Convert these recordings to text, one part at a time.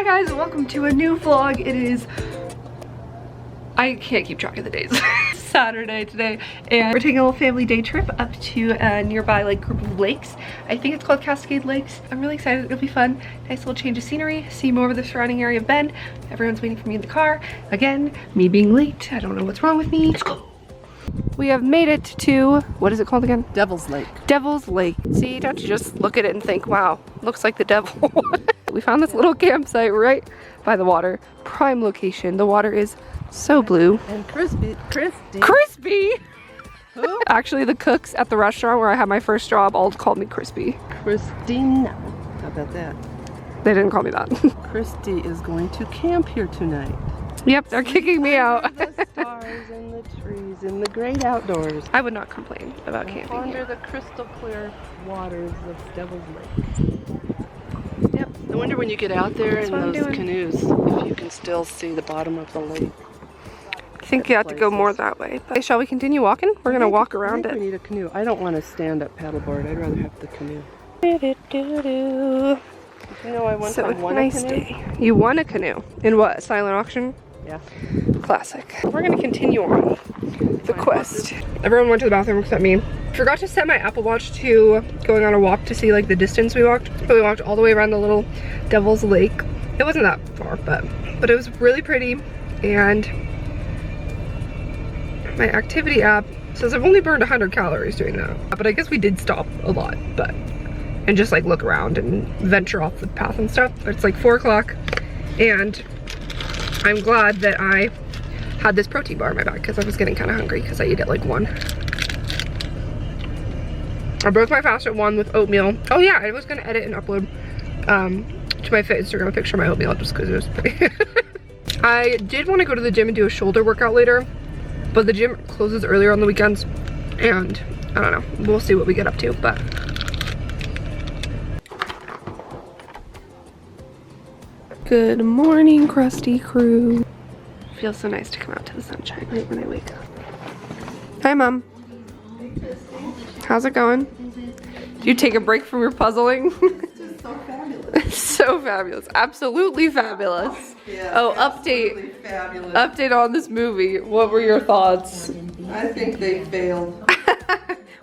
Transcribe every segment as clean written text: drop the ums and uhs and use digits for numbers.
Hi guys, welcome to a new vlog. It is, I can't keep track of the days. Saturday today, and we're taking a little family day trip up to a nearby like group of lakes. I think it's called Cascade Lakes. I'm really excited. It'll be fun. Nice little change of scenery. See more of the surrounding area of Bend. Everyone's waiting for me in the car. Again, me being late. I don't know what's wrong with me. Let's go. We have made it to, what is it called again? Devil's Lake. Devil's Lake. See, don't you just look at it and think, wow, looks like the devil. We found this little campsite right by the water. Prime location. The water is so blue. And Kristee. Crispy! Who? Actually, the cooks at the restaurant where I had my first job all called me Crispy. Kristee. How about that? They didn't call me that. Kristee is going to camp here tonight. Yep, they're kicking me out. Under the stars and the trees in the great outdoors. I would not complain about camping Under here. the crystal clear waters of Devil's Lake. Yep. I wonder when you get out there That's in what I'm those doing. canoes, if you can still see the bottom of the lake. I think you have to go more that way. But shall we continue walking? We're gonna walk around I think it. we need a canoe. I don't want to stand up paddleboard. I'd rather have the canoe. You know, I won So one nice canoe. day. You won a canoe. In what? A silent auction? Yeah. Classic. We're gonna continue on the quest. Everyone went to the bathroom except me. Forgot to set my Apple Watch to going on a walk to see like the distance we walked. But we walked all the way around the little Devil's Lake. It wasn't that far, but it was really pretty. And my activity app says I've only burned 100 calories doing that. But I guess we did stop a lot, and just like look around and venture off the path and stuff. But it's like 4 o'clock and I'm glad that I had this protein bar in my bag because I was getting kind of hungry because I ate at like 1. I broke my fast at 1 with oatmeal. Oh yeah, I was gonna edit and upload to my Instagram a picture of my oatmeal just because it was pretty. I did want to go to the gym and do a shoulder workout later, but the gym closes earlier on the weekends and I don't know, we'll see what we get up to, but. Good morning, Kristee crew. Feels so nice to come out to the sunshine right when I wake up. Hi, Mom. How's it going? Did you take a break from your puzzling? It's so fabulous. So fabulous. Absolutely fabulous. Yeah, Oh, absolutely fabulous. update on this movie. What were your thoughts? I think they failed.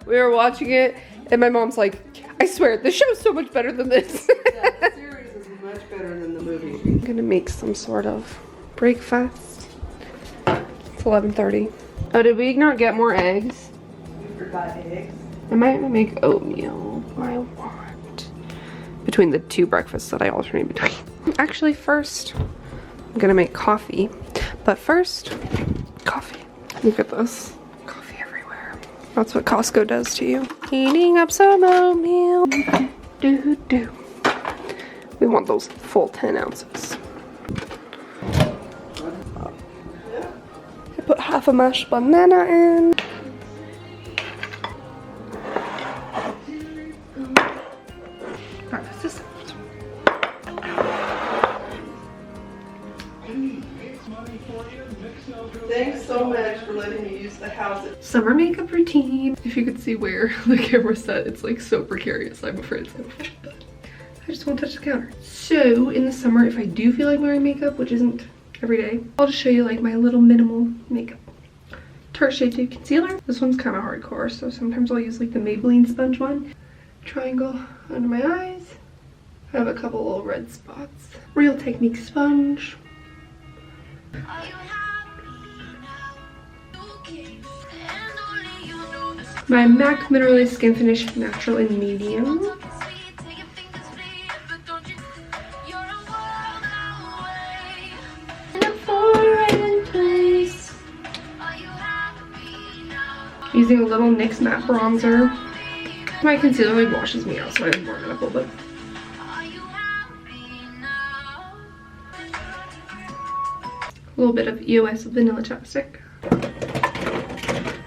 We were watching it, and my mom's like, I swear, the show's so much better than this. The series is much better than the movie. I'm gonna make some sort of breakfast. It's 11:30. Oh, did we not get more eggs? We forgot eggs. I might make oatmeal. I want. Between the 2 breakfasts that I alternate between. Actually, first, I'm gonna make coffee. But first, coffee. Look at this. Coffee everywhere. That's what Costco does to you. Heating up some oatmeal. Do. We want those full 10 ounces. I put half a mashed banana in. Breakfast is served. Thanks so much for letting me use the house. Summer makeup routine. If you could see where the camera's set, it's like so precarious. I'm afraid it's gonna push it. I just won't touch the counter. So in the summer, if I do feel like wearing makeup, which isn't every day, I'll just show you like my little minimal makeup. Tarte Shade Tape Concealer. This one's kind of hardcore, so sometimes I'll use like the Maybelline sponge one. Triangle under my eyes. I have a couple little red spots. Real Technique sponge. My MAC Mineralized Skin Finish Natural in Medium. Using a little NYX matte bronzer. My concealer like washes me out, so I warm it up a little bit. A little bit of EOS Vanilla Chapstick.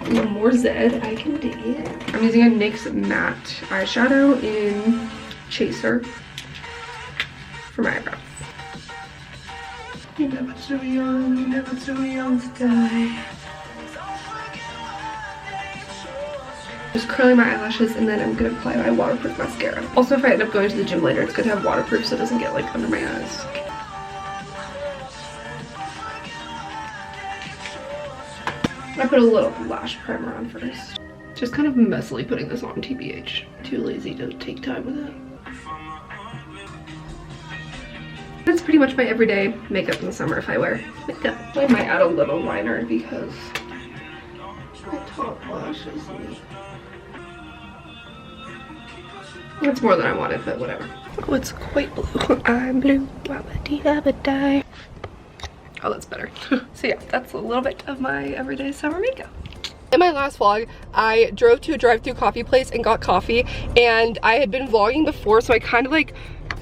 A little more Zed, I can dig it. I'm using a NYX matte eyeshadow in Chaser for my eyebrows. You're never too young, you're never too young to die. Just curling my eyelashes, and then I'm gonna apply my waterproof mascara. Also, if I end up going to the gym later, it's good to have waterproof so it doesn't get like under my eyes. I put a little lash primer on first. Just kind of messily putting this on, TBH. Too lazy to take time with it. That's pretty much my everyday makeup in the summer if I wear makeup. I might add a little liner because my top lash is me. That's more than I wanted, but whatever. Oh, it's quite blue. I'm blue. Oh, that's better. So yeah, that's a little bit of my everyday summer makeup. In my last vlog, I drove to a drive-thru coffee place and got coffee, and I had been vlogging before, so I kind of like,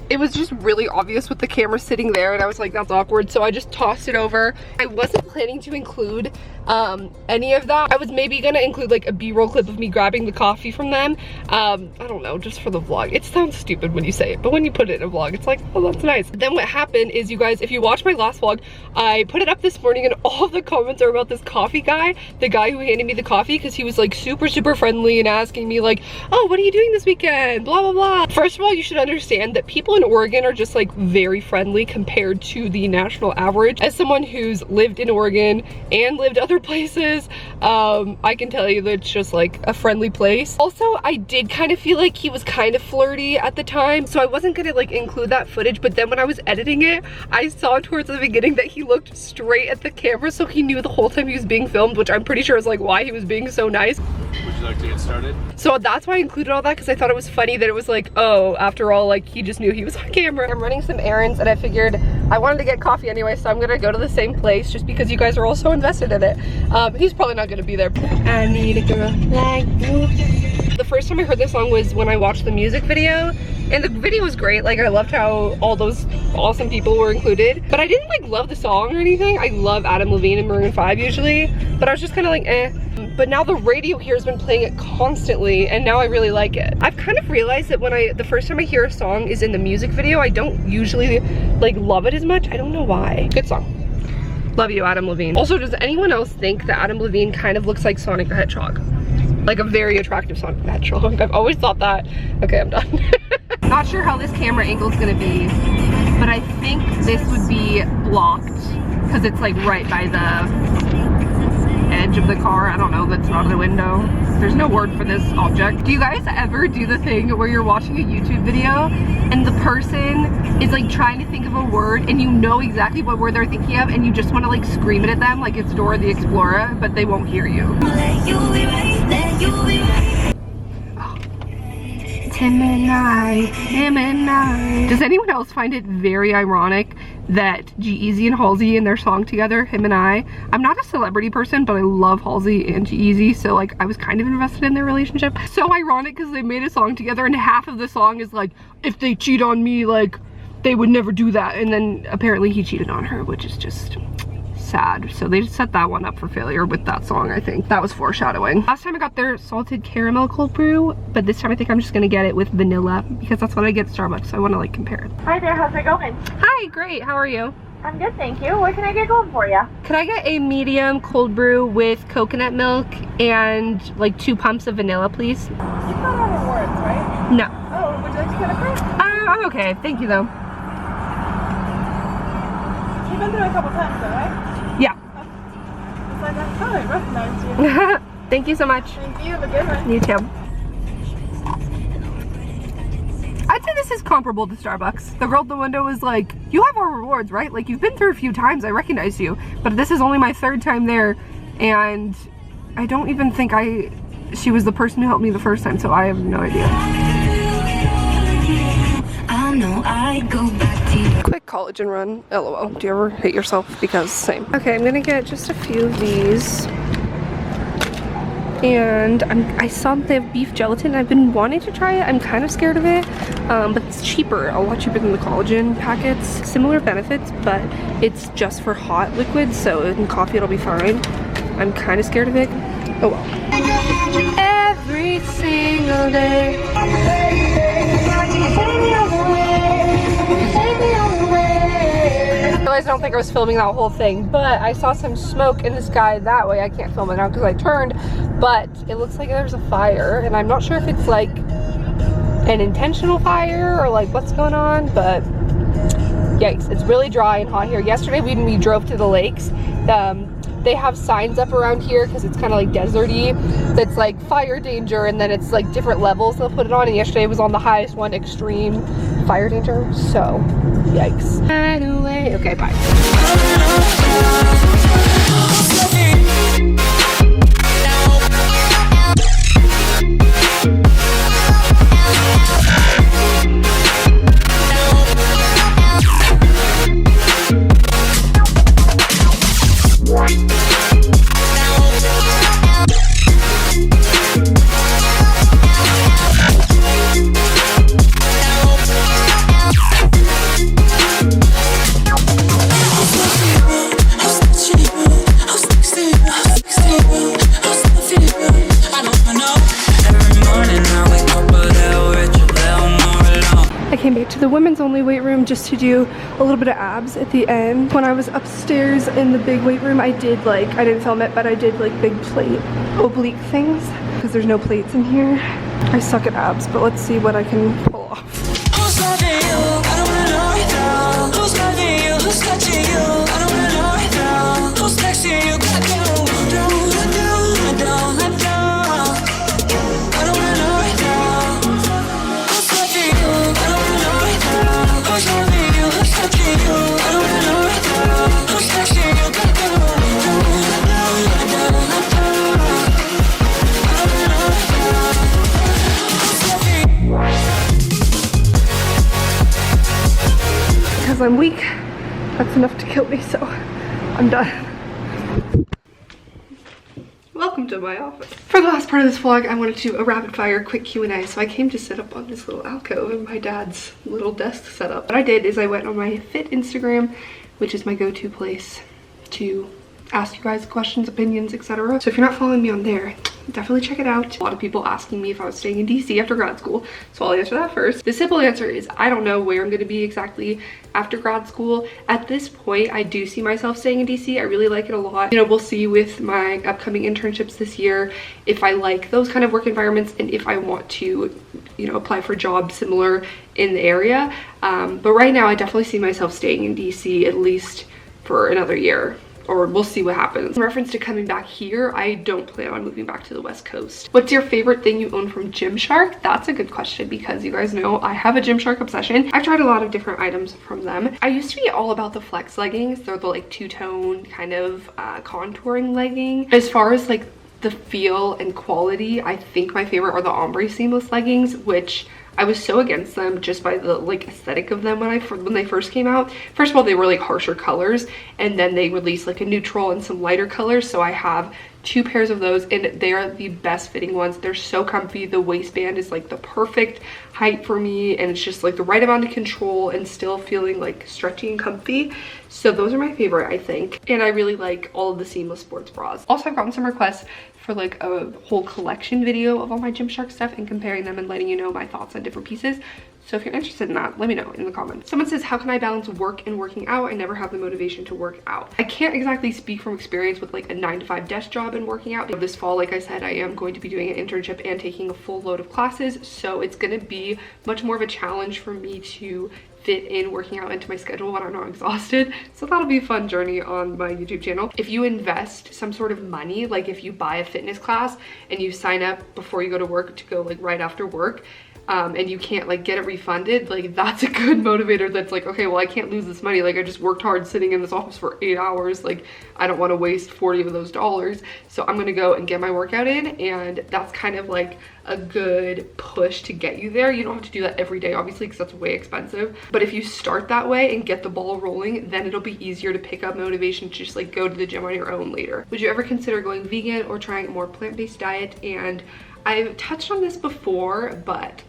it was just really obvious with the camera sitting there, and I was like, that's awkward, so I just tossed it over. I wasn't planning to include any of that. I was maybe gonna include like a B-roll clip of me grabbing the coffee from them. I don't know, just for the vlog. It sounds stupid when you say it, but when you put it in a vlog, it's like, oh, that's nice. Then what happened is, you guys, if you watched my last vlog, I put it up this morning and all of the comments are about this coffee guy, the guy who handed me the coffee, because he was like super friendly and asking me like, oh, what are you doing this weekend? Blah, blah, blah. First of all, you should understand that people in Oregon are just like very friendly compared to the national average. As someone who's lived in Oregon and lived other places, I can tell you that it's just like a friendly place. Also, I did kind of feel like he was kind of flirty at the time, so I wasn't gonna like include that footage, but then when I was editing it, I saw towards the beginning that he looked straight at the camera, so he knew the whole time he was being filmed, which I'm pretty sure is like why he was being so nice. Would you like to get started? So that's why I included all that, because I thought it was funny that it was like, oh, after all, like he just knew he was on camera. I'm running some errands and I figured I wanted to get coffee anyway, so I'm gonna go to the same place just because you guys are all so invested in it. He's probably not gonna be there. I need a girl like you. The first time I heard this song was when I watched the music video, and the video was great. Like, I loved how all those awesome people were included, but I didn't like love the song or anything. I love Adam Levine and Maroon 5 usually, but I was just kind of like, eh. But now the radio here has been playing it constantly, and now I really like it. I've kind of realized that when the first time I hear a song is in the music video, I don't usually like love it as much. I don't know why. Good song. Love you, Adam Levine. Also, does anyone else think that Adam Levine kind of looks like Sonic the Hedgehog? Like a very attractive Sonic the Hedgehog. I've always thought that. Okay, I'm done. Not sure how this camera angle is gonna be, but I think this would be blocked because it's like right by the edge of the car. I don't know, that's not in the window. There's no word for this object. Do you guys ever do the thing where you're watching a YouTube video and the person is like trying to think of a word and you know exactly what word they're thinking of and you just want to like scream it at them like it's Dora the Explorer, but they won't hear you? Him and I. Does anyone else find it very ironic that G-Eazy and Halsey in their song together, Him and I? I'm not a celebrity person, but I love Halsey and G-Eazy, so like I was kind of invested in their relationship. So ironic because they made a song together and half of the song is like, if they cheat on me, like they would never do that. And then apparently he cheated on her, which is just sad. So they set that one up for failure with that song, I think. That was foreshadowing. Last time I got their salted caramel cold brew, but this time I think I'm just gonna get it with vanilla because that's what I get at Starbucks, so I want to like compare it. Hi there, how's it going? Hi, great, how are you? I'm good, thank you. What can I get going for you? Could I get a medium cold brew with coconut milk and like 2 pumps of vanilla, please? You've got on rewards, right? No. Oh, would you like to get a first? I'm okay, thank you though. You've been through a couple times though, right? Yeah. It's like I thought I recognized you. Thank you so much. Thank you, have a good one. You too. I'd say this is comparable to Starbucks. The girl at the window was like, you have our rewards, right? Like, you've been through a few times, I recognize you. But this is only my 3rd time there, and I don't even think she was the person who helped me the first time, so I have no idea. I know I'd go back to you. Quick collagen run, LOL. Do you ever hate yourself? Because same. Okay, I'm gonna get just a few of these. And I saw that they have beef gelatin. I've been wanting to try it. I'm kind of scared of it, but it's cheaper, a lot cheaper than the collagen packets. Similar benefits, but it's just for hot liquids, so in coffee it'll be fine. I'm kind of scared of it. Oh well. Every single day. I don't think I was filming that whole thing, but I saw some smoke in the sky that way. I can't film it now because I turned, but it looks like there's a fire, and I'm not sure if it's like an intentional fire or like what's going on, but Yikes, it's really dry and hot here. Yesterday when we drove to the lakes, they have signs up around here because it's kind of like deserty that's like fire danger, and then it's like different levels they'll put it on, and yesterday was on the highest one, extreme fire danger. So yikes. Anyway, okay, bye. The women's only weight room just to do a little bit of abs at the end. When I was upstairs in the big weight room, I did like, I didn't film it, but I did like big plate oblique things because there's no plates in here. I suck at abs, but let's see what I can pull off. Who's loving you? I don't wanna know right now. Who's loving you? Who's touching you? I don't wanna know right now. Who's texting you? I don't. I don't. I don't. I don't wanna know right now. Who's loving you? I don't wanna know right now. Who's loving you? Who's touching you? I don't wanna know right now. Who's texting you? I don't. Because I'm weak, that's enough to kill me, so I'm done. Welcome to my office. For the last part of this vlog, I wanted to do a rapid fire quick Q&A, so I came to sit up on this little alcove in my dad's little desk setup. What I did is I went on my Fit Instagram, which is my go-to place to ask you guys questions, opinions, etc. So if you're not following me on there, definitely check it out. A lot of people asking me if I was staying in DC after grad school, so I'll answer that first. The simple answer is I don't know where I'm going to be exactly after grad school. At this point, I do see myself staying in DC. I really like it a lot. You know, we'll see with my upcoming internships this year if I like those kind of work environments and if I want to, you know, apply for jobs similar in the area. But right now, I definitely see myself staying in DC at least for another year, or we'll see what happens. In reference to coming back here, I don't plan on moving back to the West Coast. What's your favorite thing you own from Gymshark? That's a good question because you guys know I have a Gymshark obsession. I've tried a lot of different items from them. I used to be all about the flex leggings. They're the like two-tone kind of contouring legging. As far as like the feel and quality, I think my favorite are the ombre seamless leggings, which I was so against them just by the like aesthetic of them when they first came out. First of all, they were like harsher colors, and then they released like a neutral and some lighter colors. So I have 2 pairs of those, and they are the best fitting ones. They're so comfy. The waistband is like the perfect height for me, and it's just like the right amount of control and still feeling like stretchy and comfy. So those are my favorite, I think. And I really like all of the seamless sports bras. Also, I've gotten some requests for like a whole collection video of all my Gymshark stuff and comparing them and letting you know my thoughts on different pieces. So if you're interested in that, let me know in the comments. Someone says, how can I balance work and working out? I never have the motivation to work out. I can't exactly speak from experience with like a 9-to-5 desk job and working out. This fall, like I said, I am going to be doing an internship and taking a full load of classes. So it's gonna be much more of a challenge for me to fit in working out into my schedule when I'm not exhausted. So that'll be a fun journey on my YouTube channel. If you invest some sort of money, like if you buy a fitness class and you sign up before you go to work to go like right after work, and you can't like get it refunded, like that's a good motivator. That's like, okay, well I can't lose this money. Like I just worked hard sitting in this office for 8 hours. Like I don't want to waste 40 of those dollars. So I'm gonna go and get my workout in, and that's kind of like a good push to get you there. You don't have to do that every day, obviously, because that's way expensive. But if you start that way and get the ball rolling, then it'll be easier to pick up motivation to just like go to the gym on your own later. Would you ever consider going vegan or trying a more plant-based diet? And I've touched on this before, but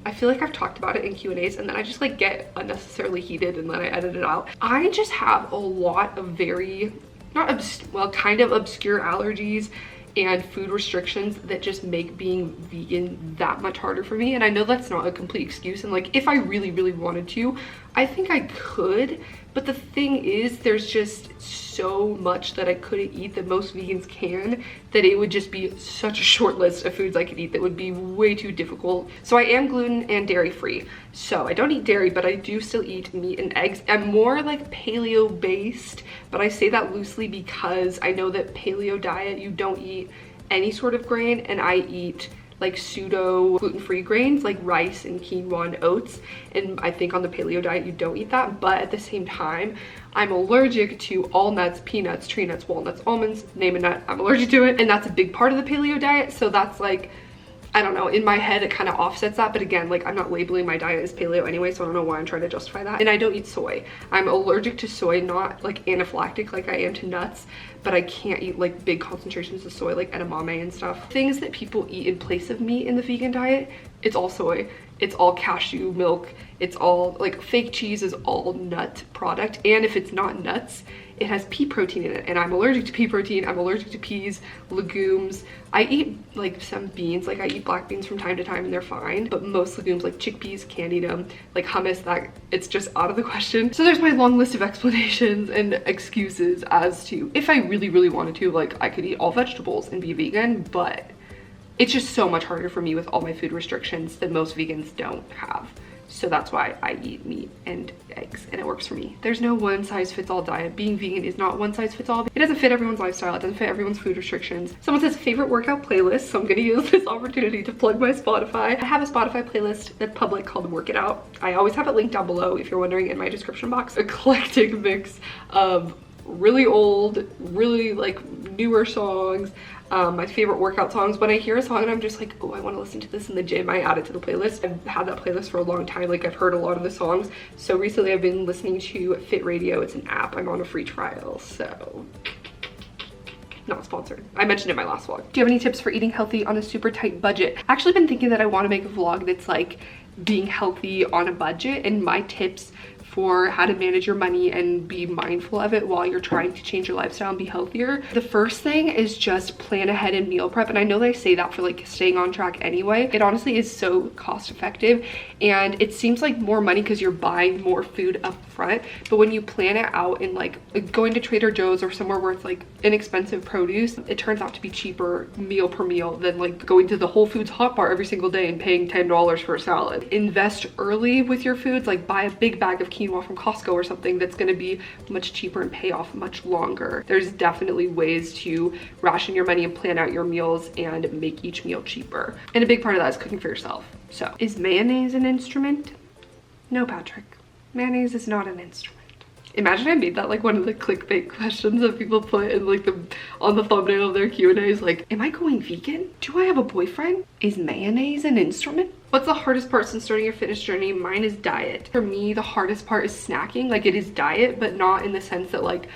I feel like I've talked about it in Q&As, and then I just like get unnecessarily heated and then I edit it out. I just have a lot of very, kind of obscure allergies and food restrictions that just make being vegan that much harder for me. And I know that's not a complete excuse, and like if I really wanted to, I think I could, but the thing is there's just so much that I couldn't eat that most vegans can, that it would just be such a short list of foods I could eat that would be way too difficult. So I am gluten and dairy free. So I don't eat dairy, but I do still eat meat and eggs. I'm more like paleo based, but I say that loosely because I know that paleo diet, you don't eat any sort of grain, and I eat like pseudo gluten-free grains like rice and quinoa and oats, and I think on the paleo diet you don't eat that. But at the same time, I'm allergic to all nuts, peanuts, tree nuts, walnuts, almonds, name a nut, I'm allergic to it, and that's a big part of the paleo diet. So that's like, I don't know, in my head it kind of offsets that, but again, like I'm not labeling my diet as paleo anyway, so I don't know why I'm trying to justify that. And I don't eat soy. I'm allergic to soy, not like anaphylactic like I am to nuts, but I can't eat like big concentrations of soy like edamame and stuff. Things that people eat in place of meat in the vegan diet, it's all soy, it's all cashew milk, it's all like fake cheese is all nut product, and if it's not nuts, it has pea protein in it, and I'm allergic to pea protein. I'm allergic to peas, legumes. I eat like some beans, like I eat black beans from time to time and they're fine, but most legumes like chickpeas, can't eat them, like hummus, that it's just out of the question. So there's my long list of explanations and excuses as to if I really wanted to, like I could eat all vegetables and be vegan, but it's just so much harder for me with all my food restrictions that most vegans don't have. So that's why I eat meat and eggs, and it works for me. There's no one size fits all diet. Being vegan is not one size fits all. It doesn't fit everyone's lifestyle. It doesn't fit everyone's food restrictions. Someone says favorite workout playlist, so I'm gonna use this opportunity to plug my Spotify. I have a Spotify playlist that's public called Work It Out. I always have it linked down below if you're wondering in my description box. Eclectic mix of really old, really like newer songs. My favorite workout songs. When I hear a song and I'm just like, oh, I want to listen to this in the gym, I add it to the playlist. I've had that playlist for a long time. Like I've heard a lot of the songs. So recently I've been listening to Fit Radio. It's an app. I'm on a free trial, so not sponsored. I mentioned it in my last vlog. Do you have any tips for eating healthy on a super tight budget? I've actually been thinking that I want to make a vlog that's like being healthy on a budget, and my tips for how to manage your money and be mindful of it while you're trying to change your lifestyle and be healthier. The first thing is just plan ahead and meal prep. And I know that I say that for like staying on track anyway. It honestly is so cost effective, and it seems like more money because you're buying more food up front. But when you plan it out and like going to Trader Joe's or somewhere where it's like inexpensive produce, it turns out to be cheaper meal per meal than like going to the Whole Foods hot bar every single day and paying $10 for a salad. Invest early with your foods, like buy a big bag of quinoa from Costco or something that's going to be much cheaper and pay off much longer. There's definitely ways to ration your money and plan out your meals and make each meal cheaper. And a big part of that is cooking for yourself. So, is mayonnaise an instrument? No, Patrick. Mayonnaise is not an instrument. Imagine I made that like one of the clickbait questions that people put in like on the thumbnail of their Q&As, like, am I going vegan? Do I have a boyfriend? Is mayonnaise an instrument? What's the hardest part since starting your fitness journey? Mine is diet. For me, the hardest part is snacking. Like, it is diet, but not in the sense that like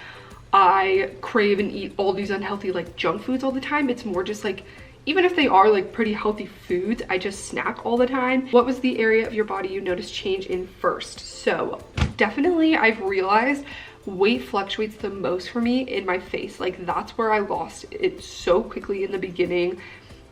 I crave and eat all these unhealthy like junk foods all the time. It's more just like, even if they are like pretty healthy foods, I just snack all the time. What was the area of your body you noticed change in first? So definitely I've realized weight fluctuates the most for me in my face. Like that's where I lost it so quickly in the beginning,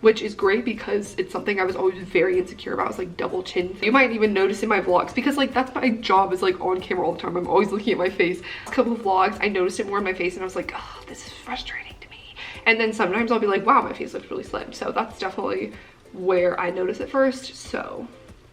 which is great because it's something I was always very insecure about. It's like double chin. You might even notice in my vlogs because like that's my job, is like on camera all the time. I'm always looking at my face. A couple of vlogs, I noticed it more in my face and I was like, oh, this is frustrating to me. And then sometimes I'll be like, wow, my face looks really slim. So that's definitely where I notice it first. So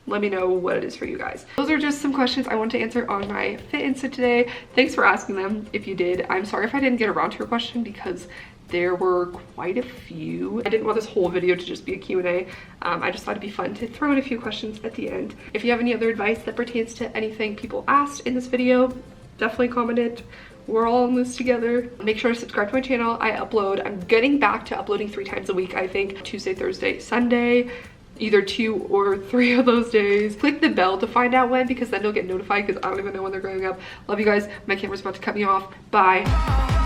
let me know what it is for you guys. Those are just some questions I want to answer on my Fit Insta today. Thanks for asking them if you did. I'm sorry if I didn't get around to your question because there were quite a few. I didn't want this whole video to just be a Q&A. I just thought it'd be fun to throw in a few questions at the end. If you have any other advice that pertains to anything people asked in this video, definitely comment it. We're all in this together. Make sure to subscribe to my channel. I upload. I'm getting back to uploading 3 times a week, I think. Tuesday, Thursday, Sunday. Either 2 or 3 of those days. Click the bell to find out when, because then you'll get notified because I don't even know when they're going up. Love you guys. My camera's about to cut me off. Bye.